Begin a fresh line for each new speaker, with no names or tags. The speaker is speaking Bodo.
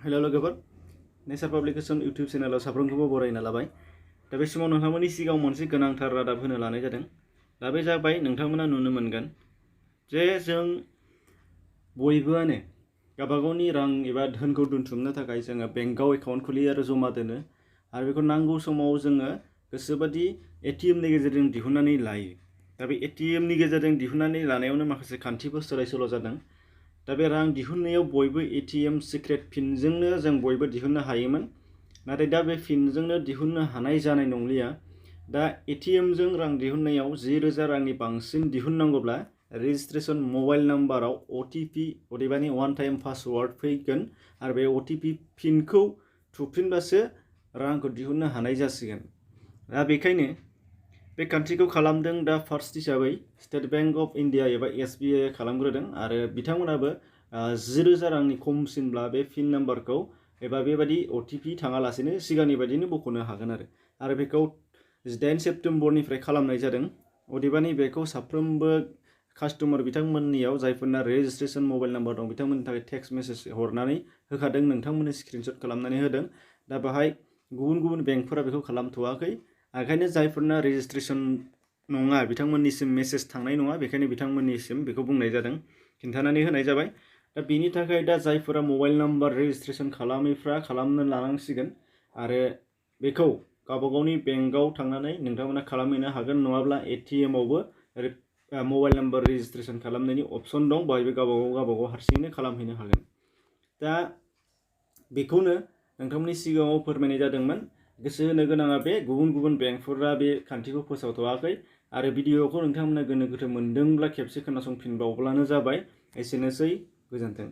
हेलो लोगोफोर नेचार पाब्लिकेशन इउटिउब चेनेलाव साफ्रोमखौबो बरायना लाबाय। दा बे समाव नोंथांमोननि सिगाङाव मोनसे गोनांथार रादाब होनो लानाय जादों। दा बे जाबाय नोंथांमोना नुनो मोनगोन जे जों बयबोआनो गावबागावनि रां एबा धोनखौ दोनथुमनो थाखाय जोङो बेंकआव एकाउन्ट खुलियो आरो जमा दोनो आरो बेखौ नांगौ समाव जोङो गोसोबादि एटिएमनि गेजेरजों दिहुननानै लायो। दा बे एटिएमनि गेजेरजों दिहुननानै लानायावनो माखासे खान्थिफोर सोलाय सोल' जादों। दा बे रां दिहुननायाव बयबो एटिएम सिक्रेट पिनजोंनो जों बयबो दिहुननो हायोमोन, नाथाय दा बे पिनजोंनो दिहुननो हानाय जानाय नंलिया। दा एटिएमजों रां दिहुननायाव 10,000 रांनि बांसिन दिहुननांगौब्ला रेजिस्ट्रेशन मबाइल नाम्बाराव ओटिपि अदेबानि वान टाइम पासवार्ड फैगोन आरो बे ओटिपि पिनखौ थुफिनबासो रांखौ दिहुननो हानाय जासिगोन। दा बेखायनो बे खान्थिखौ खालामदों दा फार्स्ट हिसाबै स्टेट बैंक अफ इन्डिया एबा एसबिआइ खालामग्रोदों आरो बिथांमोनाबो 10,000 रांनि खमसिनब्ला बे पिन नाम्बारखौ एबा बेबादि ओटिपि थाङालासेनो सिगांनि बायदिनो बख'नो हागोन आरो बेखौ 18 सेप्तेम्बरनिफ्राय खालामनाय जादों। अदेबानि बेखौ साफ्रोमबो कास्टमार बिथांमोननियाव जायफोरना रेजिस्ट्रेशन मबाइल नाम्बार दं बिथांमोननि थाखाय टेक्स्ट मेसेज हरनानै होखादों, नोंथांमोननो स्क्रिनशट खालामनानै होदों। दा बेहाय गुबुन गुबुन बेंकफोरा बेखौ खालामथ'वाखै, ओंखायनो जायफोरना रेजिस्ट्रेशन नङा बिथांमोननिसिम मेसेज थांनाय नङा, बेखायनो बिथांमोननिसिम बेखौ बुंनाय जादों, खिन्थानानै होनाय जाबाय। दा बेनि थाखाय दा जायफोरा मबाइल नाम्बार रेजिस्ट्रेशन खालामैफ्रा खालामनो लानांसिगोन आरो बेखौ गावबागावनि बेंकआव थांनानै नोंथांमोना खालामहैनो हागोन, नङाब्ला एटिएमआवबो मबाइल नाम्बार रेजिस्ट्रेशन खालामनायनि अपसन दं, बेवहायबो गावबागाव हारसिङैनो खालामहैनो हागोन। दा बेखौनो नोंथांमोननि सिगाङाव फोरमायनाय जादोंमोन। गोसो होनो गोनाङा बे गुबुन गुबुन बेंकफोरा बे खान्थिखौ फोसावथ'वाखै आरो भिडिअखौ नोंथांमोना गोनो गोथो मोनदोंब्ला खेबसे खोनासंफिनबावब्लानो जाबाय। एसेनोसै, गोजोन्थों।